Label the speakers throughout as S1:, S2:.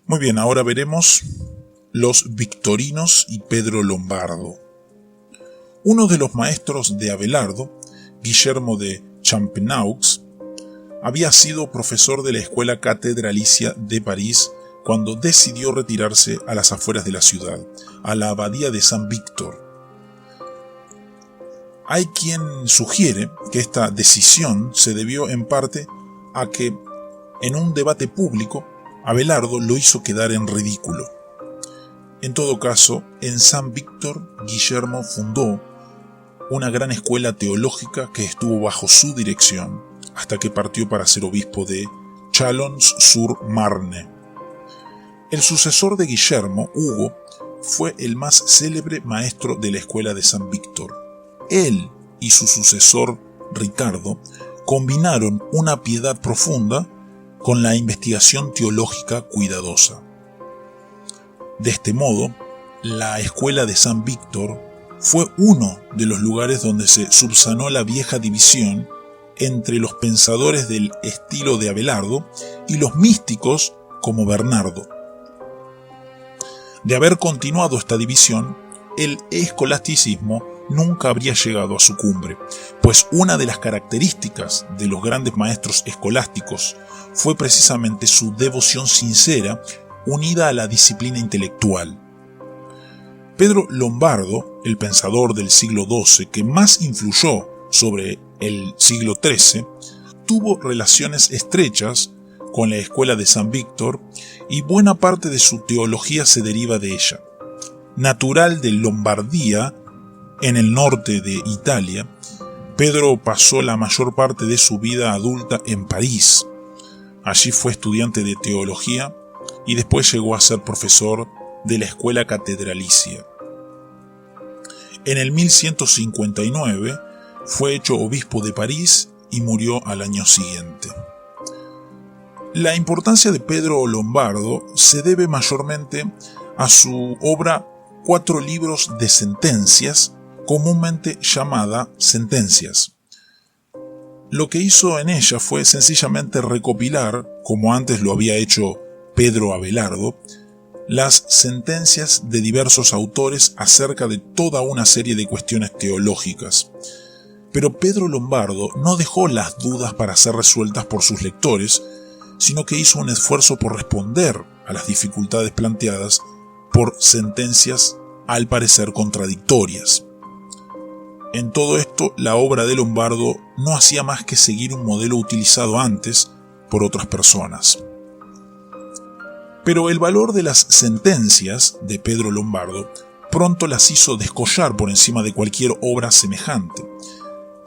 S1: Muy bien, ahora veremos los victorinos y Pedro Lombardo. Uno de los maestros de Abelardo, Guillermo de Champenoux, había sido profesor de la escuela catedralicia de París cuando decidió retirarse a las afueras de la ciudad, a la abadía de San Víctor. Hay quien sugiere que esta decisión se debió en parte a que, en un debate público, Abelardo lo hizo quedar en ridículo. En todo caso, en San Víctor, Guillermo fundó una gran escuela teológica que estuvo bajo su dirección hasta que partió para ser obispo de Chalons-sur-Marne. El sucesor de Guillermo, Hugo, fue el más célebre maestro de la escuela de San Víctor. Él y su sucesor, Ricardo, combinaron una piedad profunda con la investigación teológica cuidadosa. De este modo, la escuela de San Víctor fue uno de los lugares donde se subsanó la vieja división entre los pensadores del estilo de Abelardo y los místicos como Bernardo. De haber continuado esta división, el escolasticismo nunca habría llegado a su cumbre, pues una de las características de los grandes maestros escolásticos fue precisamente su devoción sincera unida a la disciplina intelectual. Pedro Lombardo, el pensador del siglo XII que más influyó sobre el siglo XIII, tuvo relaciones estrechas con la escuela de San Víctor y buena parte de su teología se deriva de ella. Natural de Lombardía, en el norte de Italia, Pedro pasó la mayor parte de su vida adulta en París. Allí fue estudiante de teología y después llegó a ser profesor de la escuela catedralicia. En el 1159 fue hecho obispo de París y murió al año siguiente. La importancia de Pedro Lombardo se debe mayormente a su obra 4 libros de sentencias, comúnmente llamada Sentencias. Lo que hizo en ella fue sencillamente recopilar, como antes lo había hecho Pedro Abelardo, las sentencias de diversos autores acerca de toda una serie de cuestiones teológicas. Pero Pedro Lombardo no dejó las dudas para ser resueltas por sus lectores, sino que hizo un esfuerzo por responder a las dificultades planteadas por sentencias al parecer contradictorias. En todo esto, la obra de Lombardo no hacía más que seguir un modelo utilizado antes por otras personas. Pero el valor de las sentencias de Pedro Lombardo pronto las hizo descollar por encima de cualquier obra semejante.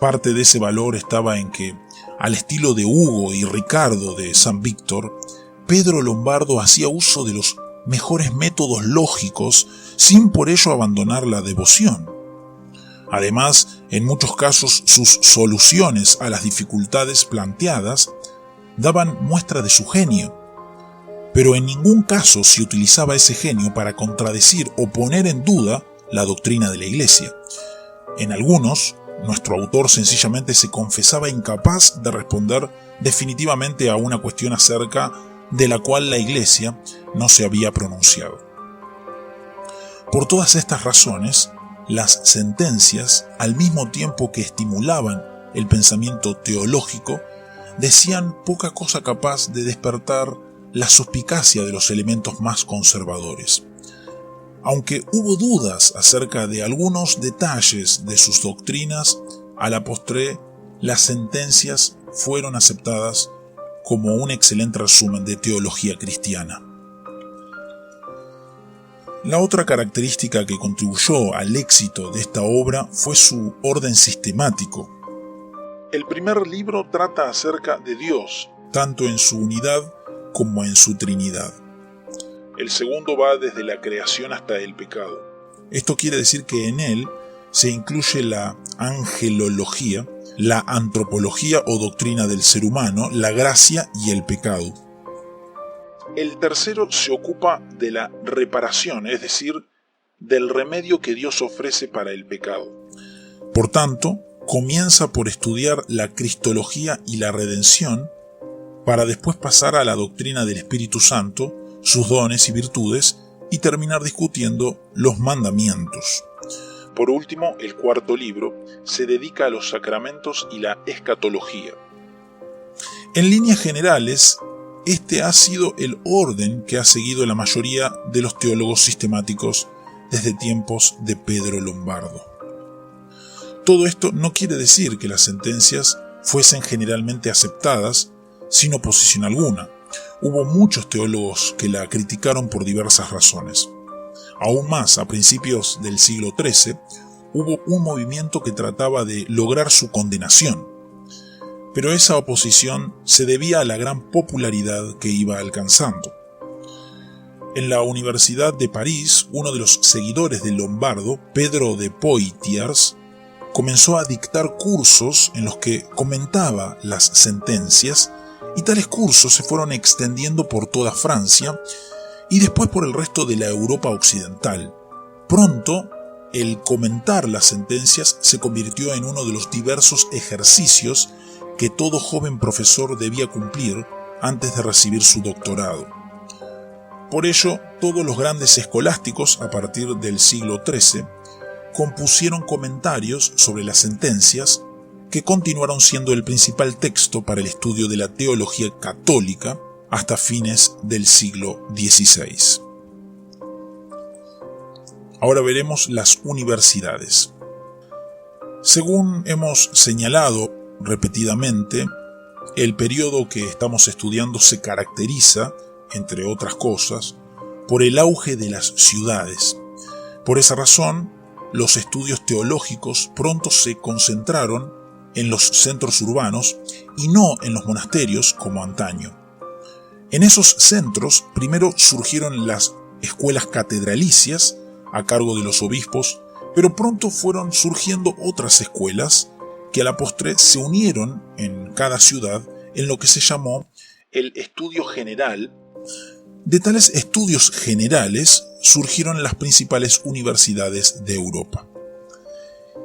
S1: Parte de ese valor estaba en que, al estilo de Hugo y Ricardo de San Víctor, Pedro Lombardo hacía uso de los mejores métodos lógicos sin por ello abandonar la devoción. Además, en muchos casos sus soluciones a las dificultades planteadas daban muestra de su genio, pero en ningún caso se utilizaba ese genio para contradecir o poner en duda la doctrina de la Iglesia. En algunos, nuestro autor sencillamente se confesaba incapaz de responder definitivamente a una cuestión acerca de la cual la Iglesia no se había pronunciado. Por todas estas razones, las sentencias, al mismo tiempo que estimulaban el pensamiento teológico, decían poca cosa capaz de despertar la suspicacia de los elementos más conservadores. Aunque hubo dudas acerca de algunos detalles de sus doctrinas, a la postre las sentencias fueron aceptadas como un excelente resumen de teología cristiana. La otra característica que contribuyó al éxito de esta obra fue su orden sistemático. El primer libro trata acerca de Dios, tanto en su unidad como en su Trinidad. El segundo va desde la creación hasta el pecado. Esto quiere decir que en él se incluye la angelología, la antropología o doctrina del ser humano, la gracia y el pecado. El tercero se ocupa de la reparación, es decir, del remedio que Dios ofrece para el pecado. Por tanto, comienza por estudiar la cristología y la redención, para después pasar a la doctrina del Espíritu Santo, sus dones y virtudes y terminar discutiendo los mandamientos. Por último, el cuarto libro se dedica a los sacramentos y la escatología. En líneas generales, este ha sido el orden que ha seguido la mayoría de los teólogos sistemáticos desde tiempos de Pedro Lombardo. Todo esto no quiere decir que las sentencias fuesen generalmente aceptadas sin oposición alguna. Hubo muchos teólogos que la criticaron por diversas razones. Aún más, a principios del siglo XIII, hubo un movimiento que trataba de lograr su condenación. Pero esa oposición se debía a la gran popularidad que iba alcanzando. En la Universidad de París, uno de los seguidores de Lombardo, Pedro de Poitiers, comenzó a dictar cursos en los que comentaba las sentencias, y tales cursos se fueron extendiendo por toda Francia y después por el resto de la Europa occidental. Pronto, el comentar las sentencias se convirtió en uno de los diversos ejercicios que todo joven profesor debía cumplir antes de recibir su doctorado. Por ello, todos los grandes escolásticos a partir del siglo XIII compusieron comentarios sobre las sentencias que continuaron siendo el principal texto para el estudio de la teología católica hasta fines del siglo XVI. Ahora veremos las universidades. Según hemos señalado repetidamente, el periodo que estamos estudiando se caracteriza, entre otras cosas, por el auge de las ciudades. Por esa razón, los estudios teológicos pronto se concentraron en los centros urbanos y no en los monasterios como antaño. En esos centros primero surgieron las escuelas catedralicias a cargo de los obispos, pero pronto fueron surgiendo otras escuelas que a la postre se unieron en cada ciudad en lo que se llamó el estudio general. De tales estudios generales surgieron las principales universidades de Europa.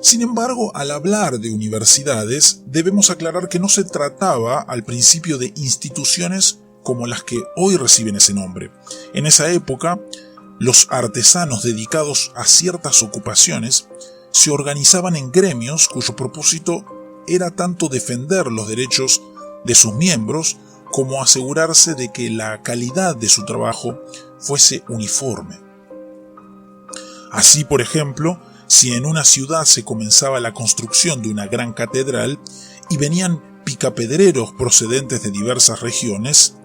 S1: Sin embargo, al hablar de universidades, debemos aclarar que no se trataba al principio de instituciones como las que hoy reciben ese nombre. En esa época, los artesanos dedicados a ciertas ocupaciones se organizaban en gremios cuyo propósito era tanto defender los derechos de sus miembros como asegurarse de que la calidad de su trabajo fuese uniforme. Así, por ejemplo, si en una ciudad se comenzaba la construcción de una gran catedral y venían picapedreros procedentes de diversas regiones,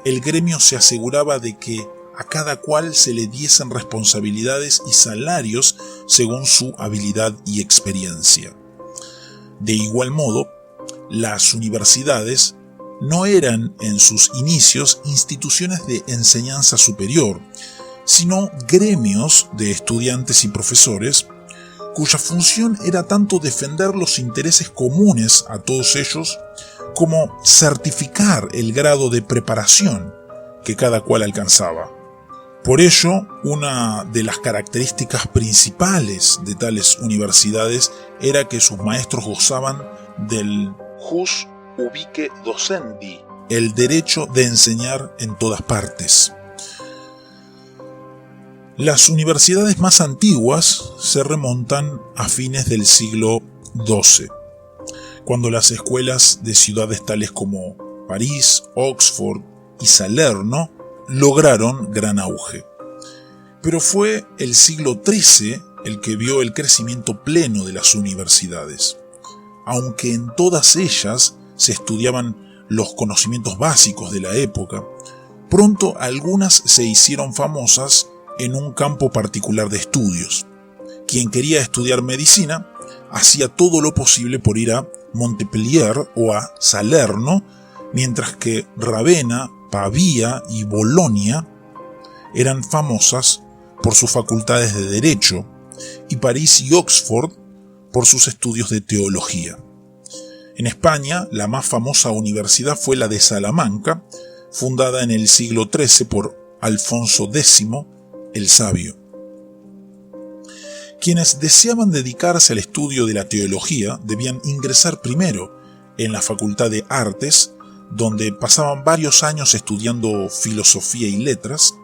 S1: el gremio se aseguraba de que a cada cual se le diesen responsabilidades y salarios según su habilidad y experiencia. De igual modo, las universidades no eran en sus inicios instituciones de enseñanza superior, sino gremios de estudiantes y profesores cuya función era tanto defender los intereses comunes a todos ellos como certificar el grado de preparación que cada cual alcanzaba. Por ello, una de las características principales de tales universidades era que sus maestros gozaban del jus ubique docendi, el derecho de enseñar en todas partes. Las universidades más antiguas se remontan a fines del siglo XII, cuando las escuelas de ciudades tales como París, Oxford y Salerno lograron gran auge. Pero fue el siglo XIII el que vio el crecimiento pleno de las universidades. Aunque en todas ellas se estudiaban los conocimientos básicos de la época, pronto algunas se hicieron famosas en un campo particular de estudios. Quien quería estudiar medicina hacía todo lo posible por ir a Montpellier o a Salerno, mientras que Ravenna, Pavía y Bolonia eran famosas por sus facultades de Derecho y París y Oxford por sus estudios de teología. En España, la más famosa universidad fue la de Salamanca, fundada en el siglo XIII por Alfonso X el Sabio. Quienes deseaban dedicarse al estudio de la teología debían ingresar primero en la Facultad de Artes, donde pasaban varios años estudiando filosofía y letras.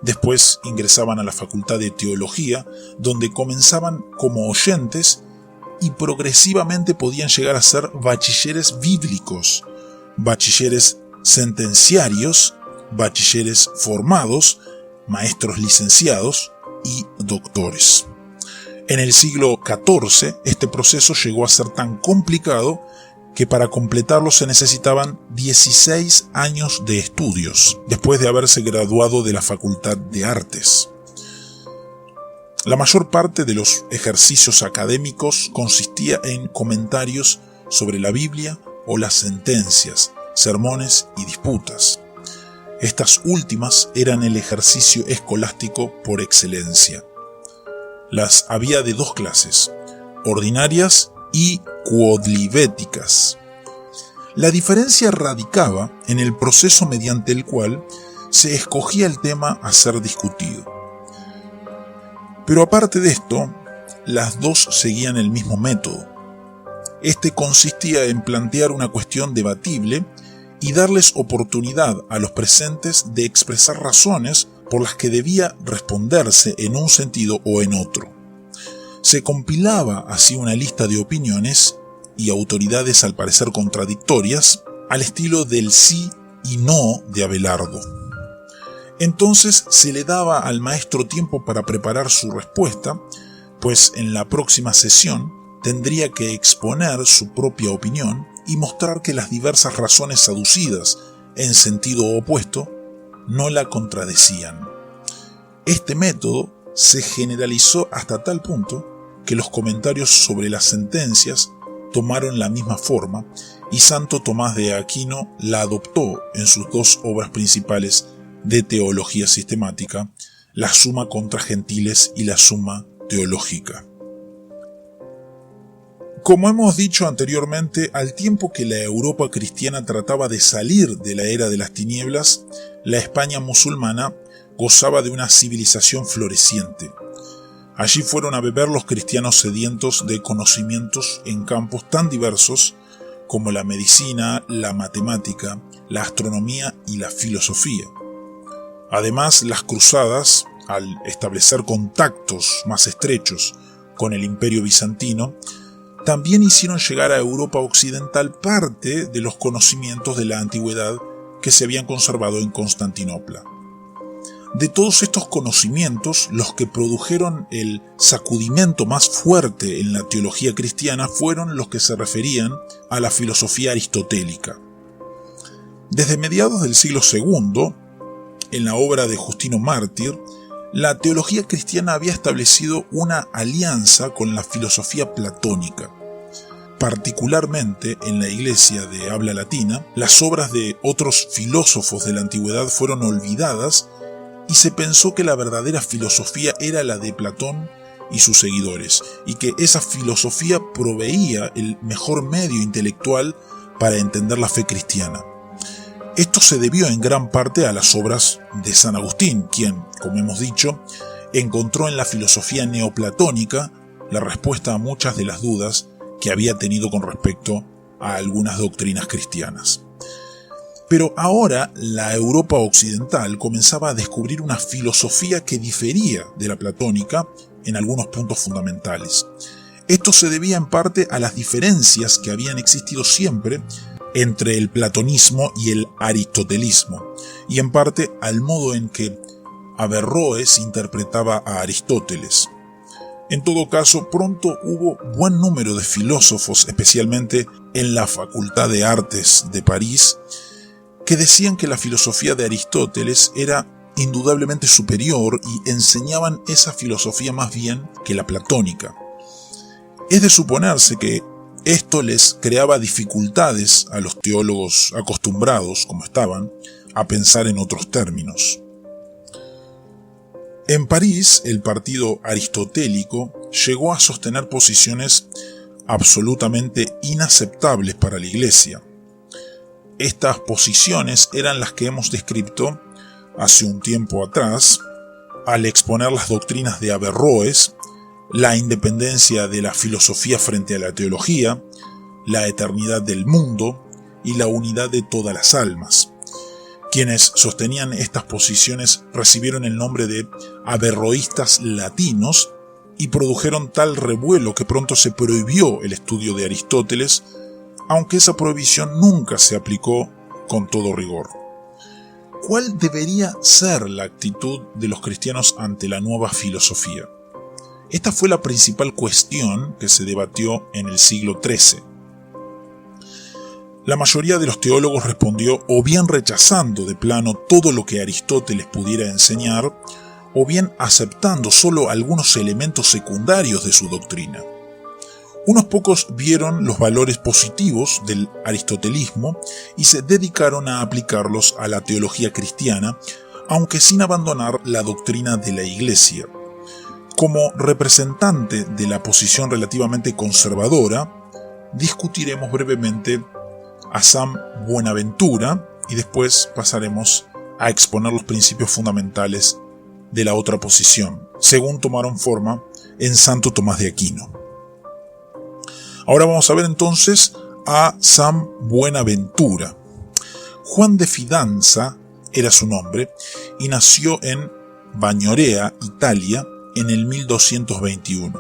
S1: Después ingresaban a la Facultad de Teología, donde comenzaban como oyentes y progresivamente podían llegar a ser bachilleres bíblicos, bachilleres sentenciarios, bachilleres formados, maestros licenciados y doctores. En el siglo XIV, este proceso llegó a ser tan complicado que para completarlo se necesitaban 16 años de estudios, después de haberse graduado de la Facultad de Artes. La mayor parte de los ejercicios académicos consistía en comentarios sobre la Biblia o las sentencias, sermones y disputas. Estas últimas eran el ejercicio escolástico por excelencia. Las había de dos clases, ordinarias y quodlibéticas. La diferencia radicaba en el proceso mediante el cual se escogía el tema a ser discutido. Pero aparte de esto, las dos seguían el mismo método. Este consistía en plantear una cuestión debatible y darles oportunidad a los presentes de expresar razones por las que debía responderse en un sentido o en otro. Se compilaba así una lista de opiniones y autoridades al parecer contradictorias, al estilo del sí y no de Abelardo. Entonces se le daba al maestro tiempo para preparar su respuesta, pues en la próxima sesión tendría que exponer su propia opinión y mostrar que las diversas razones aducidas en sentido opuesto no la contradecían. Este método se generalizó hasta tal punto que los comentarios sobre las sentencias tomaron la misma forma y Santo Tomás de Aquino la adoptó en sus dos obras principales de teología sistemática, la Summa contra Gentiles y la Summa Teológica. Como hemos dicho anteriormente, al tiempo que la Europa cristiana trataba de salir de la era de las tinieblas, la España musulmana gozaba de una civilización floreciente. Allí fueron a beber los cristianos sedientos de conocimientos en campos tan diversos como la medicina, la matemática, la astronomía y la filosofía. Además, las cruzadas, al establecer contactos más estrechos con el Imperio bizantino, también hicieron llegar a Europa occidental parte de los conocimientos de la antigüedad que se habían conservado en Constantinopla. De todos estos conocimientos, los que produjeron el sacudimiento más fuerte en la teología cristiana fueron los que se referían a la filosofía aristotélica. Desde mediados del siglo II, en la obra de Justino Mártir, la teología cristiana había establecido una alianza con la filosofía platónica. Particularmente en la iglesia de habla latina, las obras de otros filósofos de la antigüedad fueron olvidadas y se pensó que la verdadera filosofía era la de Platón y sus seguidores, y que esa filosofía proveía el mejor medio intelectual para entender la fe cristiana. Esto se debió en gran parte a las obras de San Agustín, quien, como hemos dicho, encontró en la filosofía neoplatónica la respuesta a muchas de las dudas que había tenido con respecto a algunas doctrinas cristianas. Pero ahora la Europa occidental comenzaba a descubrir una filosofía que difería de la platónica en algunos puntos fundamentales. Esto se debía en parte a las diferencias que habían existido siempre entre el platonismo y el aristotelismo, y en parte al modo en que Averroes interpretaba a Aristóteles. En todo caso, pronto hubo buen número de filósofos, especialmente en la Facultad de Artes de París, que decían que la filosofía de Aristóteles era indudablemente superior y enseñaban esa filosofía más bien que la platónica. Es de suponerse que esto les creaba dificultades a los teólogos acostumbrados, como estaban, a pensar en otros términos. En París, el partido aristotélico llegó a sostener posiciones absolutamente inaceptables para la Iglesia. Estas posiciones eran las que hemos descrito hace un tiempo atrás, al exponer las doctrinas de Averroes, la independencia de la filosofía frente a la teología, la eternidad del mundo y la unidad de todas las almas. Quienes sostenían estas posiciones recibieron el nombre de averroístas latinos y produjeron tal revuelo que pronto se prohibió el estudio de Aristóteles, aunque esa prohibición nunca se aplicó con todo rigor. ¿Cuál debería ser la actitud de los cristianos ante la nueva filosofía? Esta fue la principal cuestión que se debatió en el siglo XIII. La mayoría de los teólogos respondió o bien rechazando de plano todo lo que Aristóteles pudiera enseñar, o bien aceptando solo algunos elementos secundarios de su doctrina. Unos pocos vieron los valores positivos del aristotelismo y se dedicaron a aplicarlos a la teología cristiana, aunque sin abandonar la doctrina de la Iglesia. Como representante de la posición relativamente conservadora, discutiremos brevemente a San Buenaventura y después pasaremos a exponer los principios fundamentales de la otra posición, según tomaron forma en Santo Tomás de Aquino. Ahora vamos a ver entonces a San Buenaventura. Juan de Fidanza era su nombre y nació en Bagnorea, Italia, en el 1221.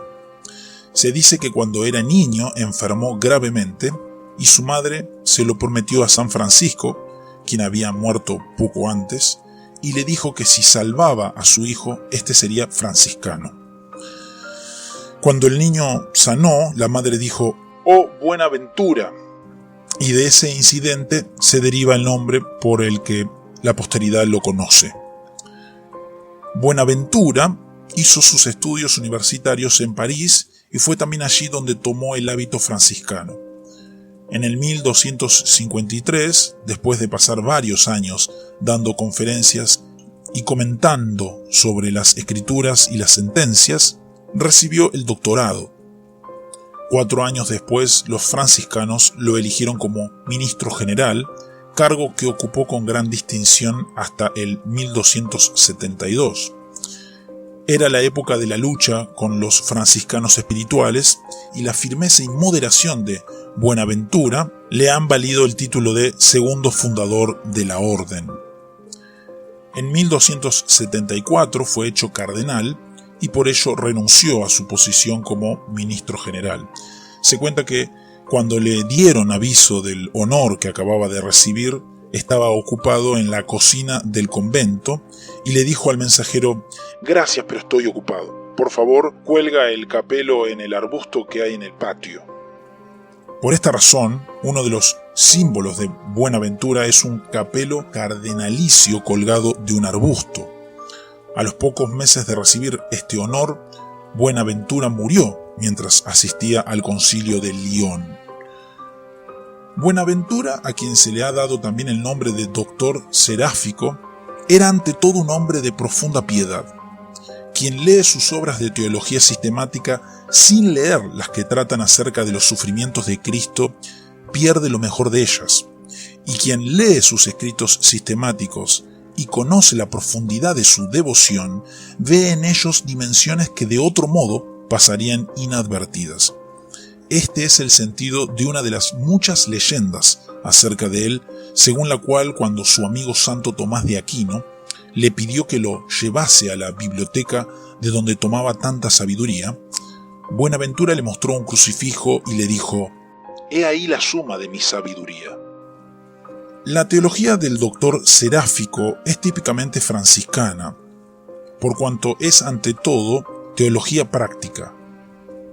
S1: Se dice que cuando era niño enfermó gravemente y su madre se lo prometió a San Francisco, quien había muerto poco antes, y le dijo que si salvaba a su hijo, este sería franciscano. Cuando el niño sanó, la madre dijo: «Oh Buenaventura», y de ese incidente se deriva el nombre por el que la posteridad lo conoce. Buenaventura hizo sus estudios universitarios en París y fue también allí donde tomó el hábito franciscano. En el 1253, después de pasar varios años dando conferencias y comentando sobre las escrituras y las sentencias, recibió el doctorado. 4 años después, los franciscanos lo eligieron como ministro general, cargo que ocupó con gran distinción hasta el 1272. Era la época de la lucha con los franciscanos espirituales y la firmeza y moderación de Buenaventura le han valido el título de segundo fundador de la orden. En 1274 fue hecho cardenal y por ello renunció a su posición como ministro general. Se cuenta que cuando le dieron aviso del honor que acababa de recibir, estaba ocupado en la cocina del convento y le dijo al mensajero: «Gracias, pero estoy ocupado. Por favor, cuelga el capelo en el arbusto que hay en el patio». Por esta razón, uno de los símbolos de Buenaventura es un capelo cardenalicio colgado de un arbusto. A los pocos meses de recibir este honor, Buenaventura murió mientras asistía al concilio de Lyon. Buenaventura, a quien se le ha dado también el nombre de doctor seráfico, era ante todo un hombre de profunda piedad. Quien lee sus obras de teología sistemática sin leer las que tratan acerca de los sufrimientos de Cristo, pierde lo mejor de ellas. Y quien lee sus escritos sistemáticos y conoce la profundidad de su devoción, ve en ellos dimensiones que de otro modo pasarían inadvertidas. Este es el sentido de una de las muchas leyendas acerca de él, según la cual cuando su amigo Santo Tomás de Aquino le pidió que lo llevase a la biblioteca de donde tomaba tanta sabiduría, Buenaventura le mostró un crucifijo y le dijo: «He ahí la suma de mi sabiduría». La teología del doctor seráfico es típicamente franciscana, por cuanto es ante todo teología práctica.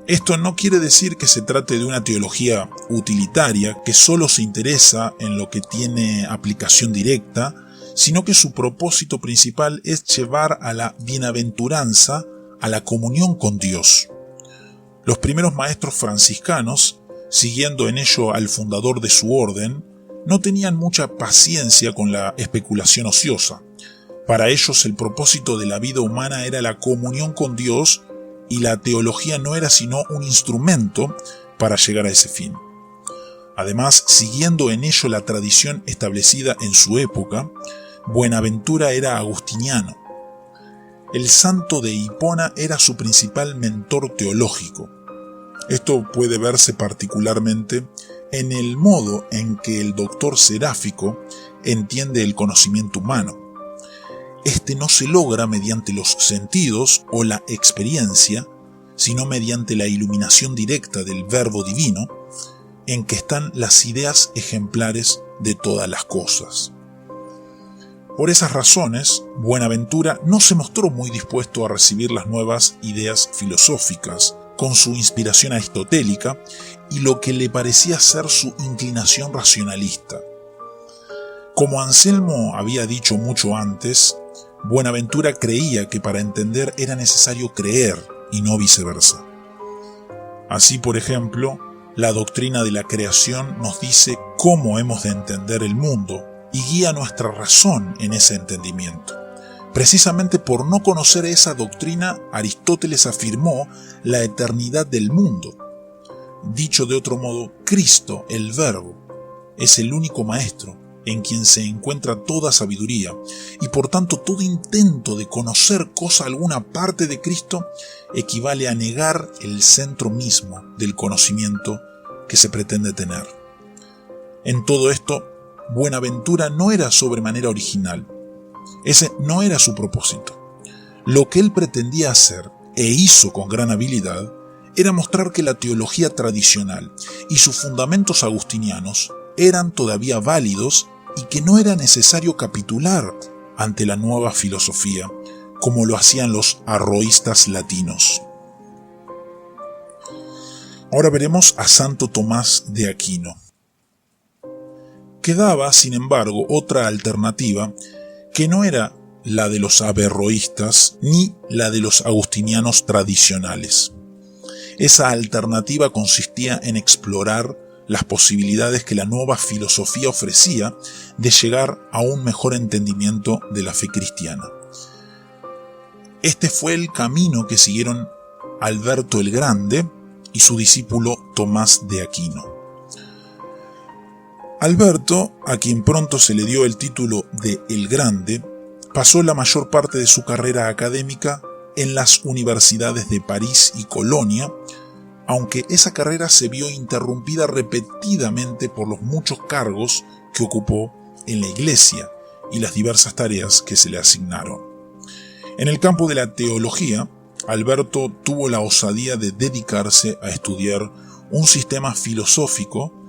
S1: Esto no quiere decir que se trate de una teología utilitaria que solo se interesa en lo que tiene aplicación directa, sino que su propósito principal es llevar a la bienaventuranza, a la comunión con Dios. Los primeros maestros franciscanos, siguiendo en ello al fundador de su orden, no tenían mucha paciencia con la especulación ociosa. Para ellos el propósito de la vida humana era la comunión con Dios y la teología no era sino un instrumento para llegar a ese fin. Además, siguiendo en ello la tradición establecida en su época, Buenaventura era agustiniano. El santo de Hipona era su principal mentor teológico. Esto puede verse particularmente en el modo en que el doctor Seráfico entiende el conocimiento humano. Este no se logra mediante los sentidos o la experiencia, sino mediante la iluminación directa del Verbo divino, en que están las ideas ejemplares de todas las cosas. Por esas razones, Buenaventura no se mostró muy dispuesto a recibir las nuevas ideas filosóficas, con su inspiración aristotélica y lo que le parecía ser su inclinación racionalista. Como Anselmo había dicho mucho antes, Buenaventura creía que para entender era necesario creer y no viceversa. Así, por ejemplo, la doctrina de la creación nos dice cómo hemos de entender el mundo y guía nuestra razón en ese entendimiento. Precisamente por no conocer esa doctrina, Aristóteles afirmó la eternidad del mundo. Dicho de otro modo, Cristo, el Verbo, es el único maestro en quien se encuentra toda sabiduría, y por tanto todo intento de conocer cosa alguna aparte de Cristo equivale a negar el centro mismo del conocimiento que se pretende tener. En todo esto, Buenaventura no era sobremanera original. Ese no era su propósito. Lo que él pretendía hacer, e hizo con gran habilidad, era mostrar que la teología tradicional y sus fundamentos agustinianos eran todavía válidos y que no era necesario capitular ante la nueva filosofía, como lo hacían los arroístas latinos. Ahora veremos a Santo Tomás de Aquino. Quedaba, sin embargo, otra alternativa que no era la de los averroístas ni la de los agustinianos tradicionales. Esa alternativa consistía en explorar las posibilidades que la nueva filosofía ofrecía de llegar a un mejor entendimiento de la fe cristiana. Este fue el camino que siguieron Alberto el Grande y su discípulo Tomás de Aquino. Alberto, a quien pronto se le dio el título de El Grande, pasó la mayor parte de su carrera académica en las universidades de París y Colonia, aunque esa carrera se vio interrumpida repetidamente por los muchos cargos que ocupó en la Iglesia y las diversas tareas que se le asignaron. En el campo de la teología, Alberto tuvo la osadía de dedicarse a estudiar un sistema filosófico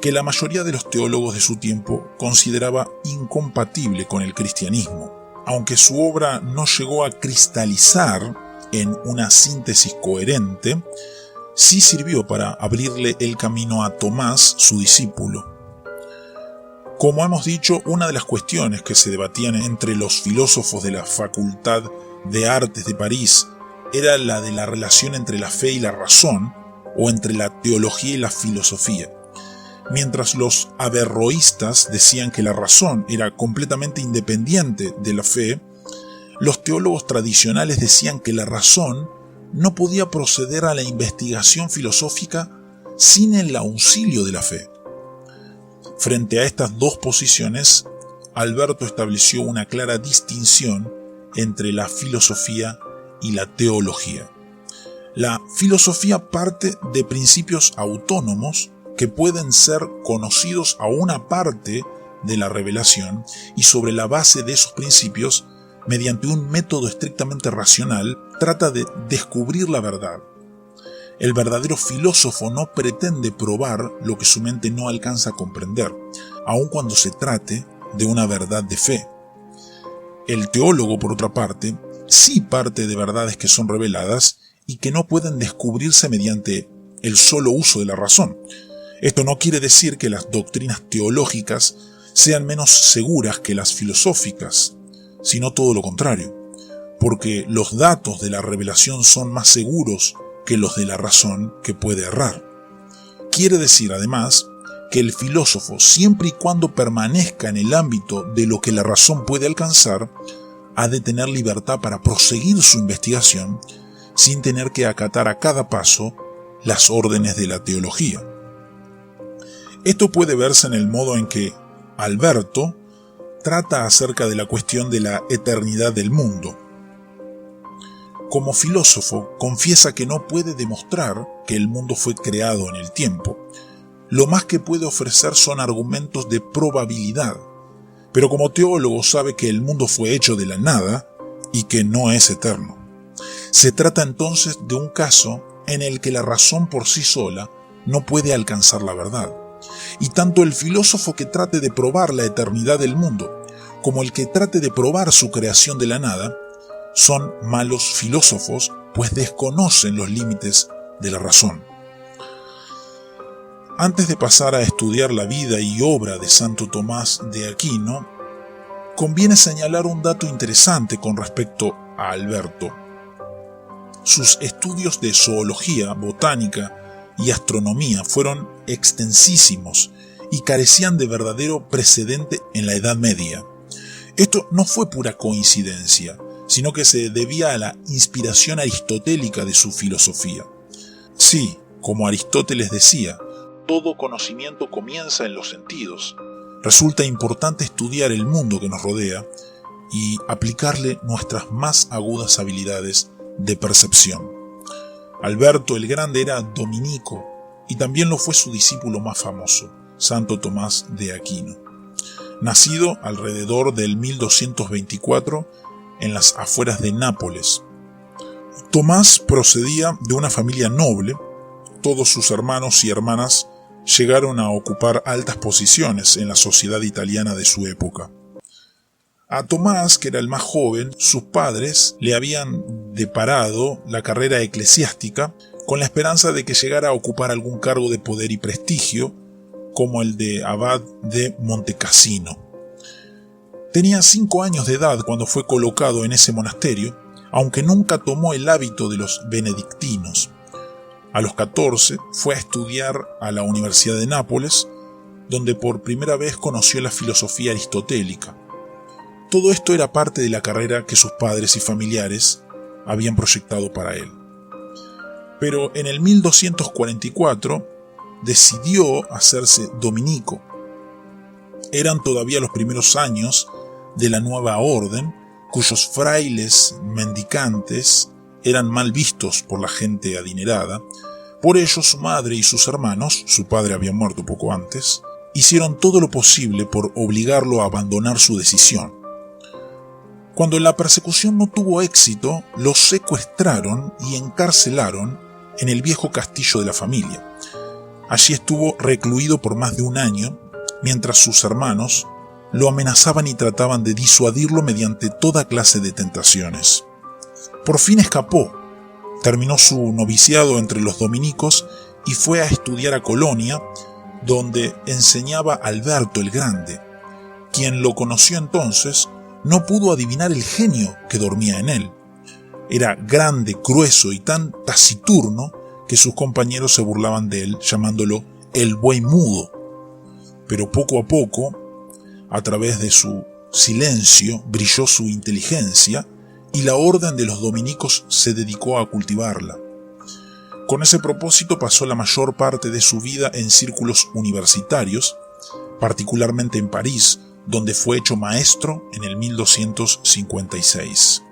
S1: que la mayoría de los teólogos de su tiempo consideraba incompatible con el cristianismo. Aunque su obra no llegó a cristalizar en una síntesis coherente, sí sirvió para abrirle el camino a Tomás, su discípulo. Como hemos dicho, una de las cuestiones que se debatían entre los filósofos de la Facultad de Artes de París era la de la relación entre la fe y la razón, o entre la teología y la filosofía. Mientras los averroístas decían que la razón era completamente independiente de la fe, los teólogos tradicionales decían que la razón no podía proceder a la investigación filosófica sin el auxilio de la fe. Frente a estas dos posiciones, Alberto estableció una clara distinción entre la filosofía y la teología. La filosofía parte de principios autónomos que pueden ser conocidos a una parte de la revelación, y sobre la base de esos principios, mediante un método estrictamente racional, trata de descubrir la verdad. El verdadero filósofo no pretende probar lo que su mente no alcanza a comprender, aun cuando se trate de una verdad de fe. El teólogo, por otra parte, sí parte de verdades que son reveladas y que no pueden descubrirse mediante el solo uso de la razón. Esto no quiere decir que las doctrinas teológicas sean menos seguras que las filosóficas, sino todo lo contrario, porque los datos de la revelación son más seguros que los de la razón, que puede errar. Quiere decir, además, que el filósofo, siempre y cuando permanezca en el ámbito de lo que la razón puede alcanzar, ha de tener libertad para proseguir su investigación sin tener que acatar a cada paso las órdenes de la teología. Esto puede verse en el modo en que Alberto trata acerca de la cuestión de la eternidad del mundo. Como filósofo, confiesa que no puede demostrar que el mundo fue creado en el tiempo, lo más que puede ofrecer son argumentos de probabilidad. Pero como teólogo sabe que el mundo fue hecho de la nada y que no es eterno. Se trata entonces de un caso en el que la razón por sí sola no puede alcanzar la verdad. Y tanto el filósofo que trate de probar la eternidad del mundo como el que trate de probar su creación de la nada son malos filósofos, pues desconocen los límites de la razón. Antes de pasar a estudiar la vida y obra de Santo Tomás de Aquino, conviene señalar un dato interesante con respecto a Alberto. Sus estudios de zoología, botánica y astronomía fueron extensísimos y carecían de verdadero precedente en la Edad Media. Esto no fue pura coincidencia, sino que se debía a la inspiración aristotélica de su filosofía. Sí, como Aristóteles decía, todo conocimiento comienza en los sentidos. Resulta importante estudiar el mundo que nos rodea y aplicarle nuestras más agudas habilidades de percepción. Alberto el Grande era dominico y también lo fue su discípulo más famoso, Santo Tomás de Aquino. Nacido alrededor del 1224 en las afueras de Nápoles. Tomás procedía de una familia noble. Todos sus hermanos y hermanas llegaron a ocupar altas posiciones en la sociedad italiana de su época. A Tomás, que era el más joven, sus padres le habían deparado la carrera eclesiástica con la esperanza de que llegara a ocupar algún cargo de poder y prestigio, como el de abad de Montecassino. Tenía 5 años de edad cuando fue colocado en ese monasterio, aunque nunca tomó el hábito de los benedictinos. A los 14 fue a estudiar a la Universidad de Nápoles, donde por primera vez conoció la filosofía aristotélica. Todo esto era parte de la carrera que sus padres y familiares habían proyectado para él. Pero en el 1244 decidió hacerse dominico. Eran todavía los primeros años de la nueva orden, cuyos frailes mendicantes eran mal vistos por la gente adinerada. Por ello su madre y sus hermanos, su padre había muerto poco antes, hicieron todo lo posible por obligarlo a abandonar su decisión. Cuando la persecución no tuvo éxito, lo secuestraron y encarcelaron en el viejo castillo de la familia. Allí estuvo recluido por más de un año, mientras sus hermanos lo amenazaban y trataban de disuadirlo mediante toda clase de tentaciones. Por fin escapó, terminó su noviciado entre los dominicos y fue a estudiar a Colonia, donde enseñaba Alberto el Grande. Quien lo conoció entonces no pudo adivinar el genio que dormía en él. Era grande, grueso y tan taciturno que sus compañeros se burlaban de él, llamándolo el buey mudo. Pero poco a poco, a través de su silencio, brilló su inteligencia y la orden de los dominicos se dedicó a cultivarla. Con ese propósito pasó la mayor parte de su vida en círculos universitarios, particularmente en París, donde fue hecho maestro en el 1256.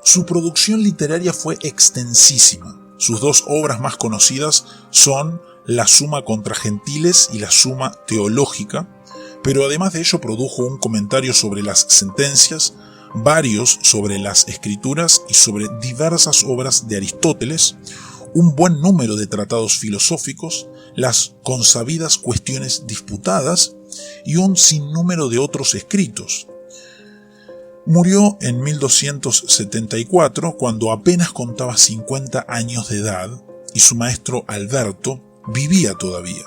S1: Su producción literaria fue extensísima. Sus 2 obras más conocidas son la Suma contra Gentiles y la Suma Teológica, pero además de ello produjo un comentario sobre las sentencias, varios sobre las escrituras y sobre diversas obras de Aristóteles, un buen número de tratados filosóficos, las consabidas cuestiones disputadas y un sinnúmero de otros escritos. Murió en 1274 cuando apenas contaba 50 años de edad y su maestro Alberto vivía todavía.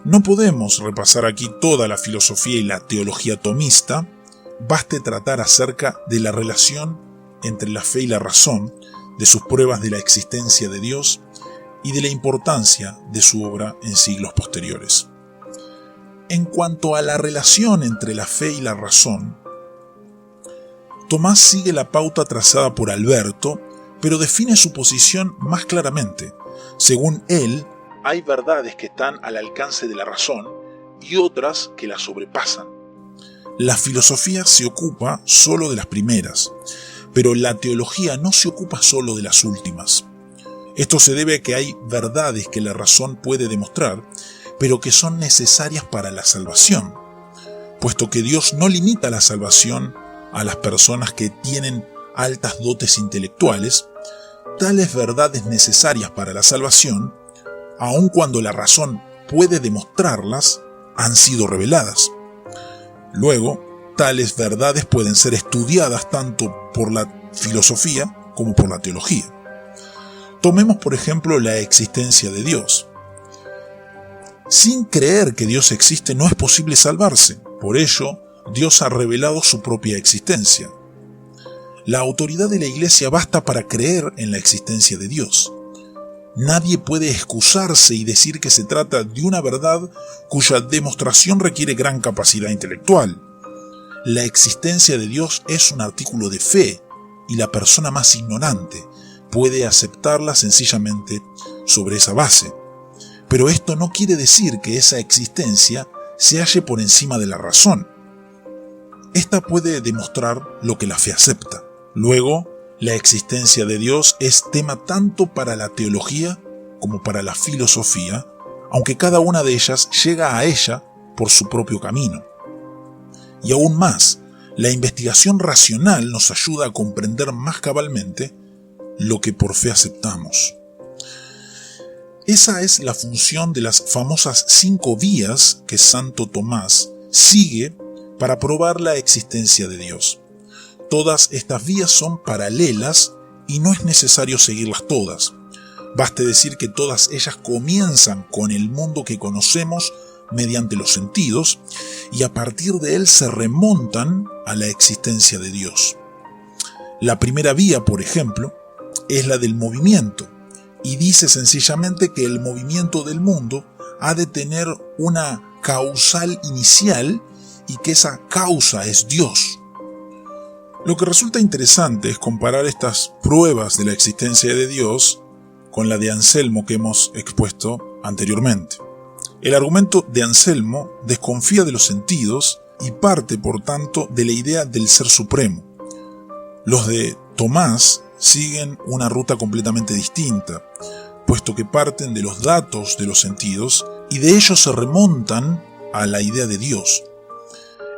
S1: No podemos repasar aquí toda la filosofía y la teología tomista, baste tratar acerca de la relación entre la fe y la razón, de sus pruebas de la existencia de Dios y de la importancia de su obra en siglos posteriores. En cuanto a la relación entre la fe y la razón, Tomás sigue la pauta trazada por Alberto, pero define su posición más claramente. Según él, hay verdades que están al alcance de la razón y otras que la sobrepasan. La filosofía se ocupa solo de las primeras, pero la teología no se ocupa solo de las últimas. Esto se debe a que hay verdades que la razón puede demostrar, pero que son necesarias para la salvación, puesto que Dios no limita la salvación a las personas que tienen altas dotes intelectuales. Tales verdades necesarias para la salvación, aun cuando la razón puede demostrarlas, han sido reveladas. Luego, tales verdades pueden ser estudiadas tanto por la filosofía como por la teología. Tomemos, por ejemplo, la existencia de Dios. Sin creer que Dios existe no es posible salvarse. Por ello, Dios ha revelado su propia existencia. La autoridad de la Iglesia basta para creer en la existencia de Dios. Nadie puede excusarse y decir que se trata de una verdad cuya demostración requiere gran capacidad intelectual. La existencia de Dios es un artículo de fe y la persona más ignorante puede aceptarla sencillamente sobre esa base. Pero esto no quiere decir que esa existencia se halle por encima de la razón. Esta puede demostrar lo que la fe acepta. Luego, la existencia de Dios es tema tanto para la teología como para la filosofía, aunque cada una de ellas llega a ella por su propio camino. Y aún más, la investigación racional nos ayuda a comprender más cabalmente lo que por fe aceptamos. Esa es la función de las famosas 5 vías que Santo Tomás sigue para probar la existencia de Dios. Todas estas vías son paralelas y no es necesario seguirlas todas. Baste decir que todas ellas comienzan con el mundo que conocemos mediante los sentidos y a partir de él se remontan a la existencia de Dios. La primera vía, por ejemplo, es la del movimiento y dice sencillamente que el movimiento del mundo ha de tener una causal inicial y que esa causa es Dios. Lo que resulta interesante es comparar estas pruebas de la existencia de Dios con la de Anselmo que hemos expuesto anteriormente. El argumento de Anselmo desconfía de los sentidos y parte, por tanto, de la idea del ser supremo. Los de Tomás siguen una ruta completamente distinta, puesto que parten de los datos de los sentidos y de ellos se remontan a la idea de Dios.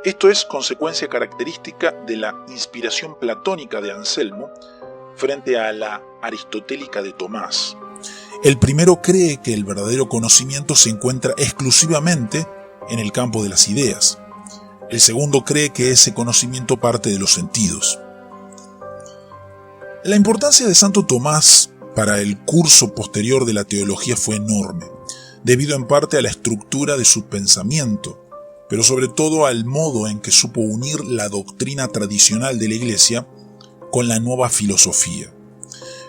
S1: Esto es consecuencia característica de la inspiración platónica de Anselmo frente a la aristotélica de Tomás. El primero cree que el verdadero conocimiento se encuentra exclusivamente en el campo de las ideas. El segundo cree que ese conocimiento parte de los sentidos. La importancia de Santo Tomás para el curso posterior de la teología fue enorme, debido en parte a la estructura de su pensamiento, pero sobre todo al modo en que supo unir la doctrina tradicional de la Iglesia con la nueva filosofía.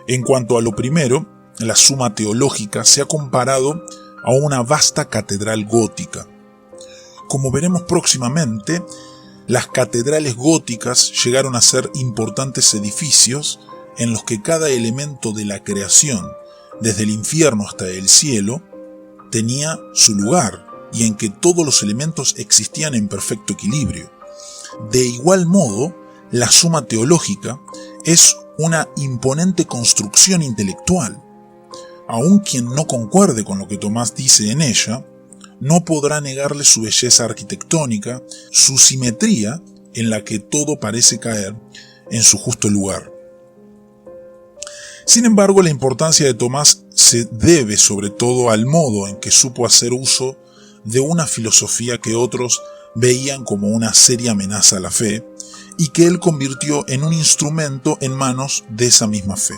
S1: En cuanto a lo primero, la Suma Teológica se ha comparado a una vasta catedral gótica. Como veremos próximamente, las catedrales góticas llegaron a ser importantes edificios en los que cada elemento de la creación, desde el infierno hasta el cielo, tenía su lugar y en que todos los elementos existían en perfecto equilibrio. De igual modo, la Suma Teológica es una imponente construcción intelectual. Aun quien no concuerde con lo que Tomás dice en ella, no podrá negarle su belleza arquitectónica, su simetría en la que todo parece caer en su justo lugar. Sin embargo, la importancia de Tomás se debe sobre todo al modo en que supo hacer uso de una filosofía que otros veían como una seria amenaza a la fe y que él convirtió en un instrumento en manos de esa misma fe.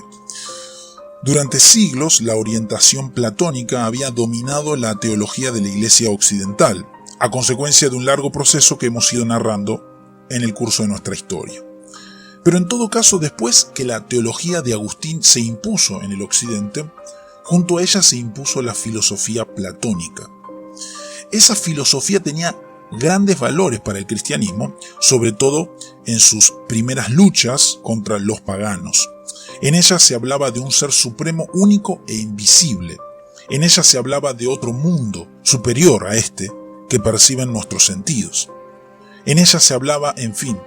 S1: Durante siglos, la orientación platónica había dominado la teología de la Iglesia occidental, a consecuencia de un largo proceso que hemos ido narrando en el curso de nuestra historia. Pero en todo caso, después que la teología de Agustín se impuso en el occidente, junto a ella se impuso la filosofía platónica. Esa filosofía tenía grandes valores para el cristianismo, sobre todo en sus primeras luchas contra los paganos. En ella se hablaba de un ser supremo único e invisible. En ella se hablaba de otro mundo, superior a este, que perciben nuestros sentidos. En ella se hablaba, en fin,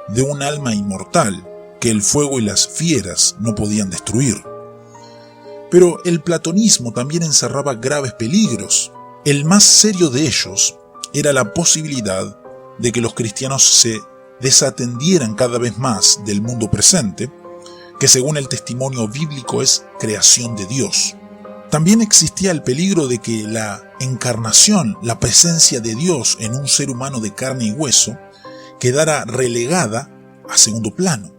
S1: de un alma inmortal, que el fuego y las fieras no podían destruir. Pero el platonismo también encerraba graves peligros. El más serio de ellos era la posibilidad de que los cristianos se desatendieran cada vez más del mundo presente, que según el testimonio bíblico es creación de Dios. También existía el peligro de que la encarnación, la presencia de Dios en un ser humano de carne y hueso, quedara relegada a segundo plano,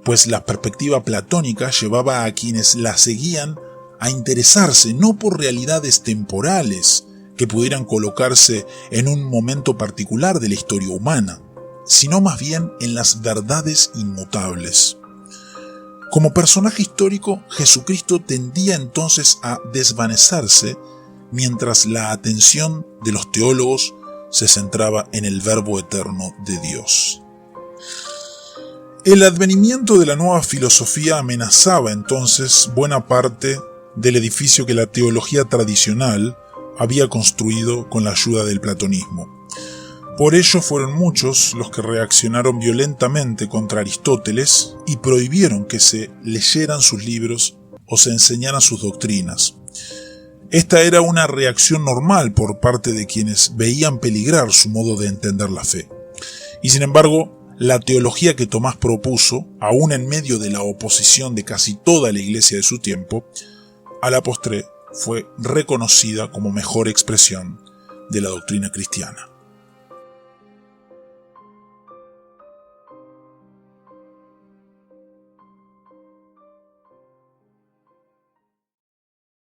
S1: pues la perspectiva platónica llevaba a quienes la seguían a interesarse no por realidades temporales que pudieran colocarse en un momento particular de la historia humana, sino más bien en las verdades inmutables. Como personaje histórico, Jesucristo tendía entonces a desvanecerse mientras la atención de los teólogos se centraba en el Verbo eterno de Dios. El advenimiento de la nueva filosofía amenazaba entonces buena parte del edificio que la teología tradicional había construido con la ayuda del platonismo. Por ello fueron muchos los que reaccionaron violentamente contra Aristóteles y prohibieron que se leyeran sus libros o se enseñaran sus doctrinas. Esta era una reacción normal por parte de quienes veían peligrar su modo de entender la fe. Y sin embargo, la teología que Tomás propuso, aún en medio de la oposición de casi toda la iglesia de su tiempo, a la postre fue reconocida como mejor expresión de la doctrina cristiana.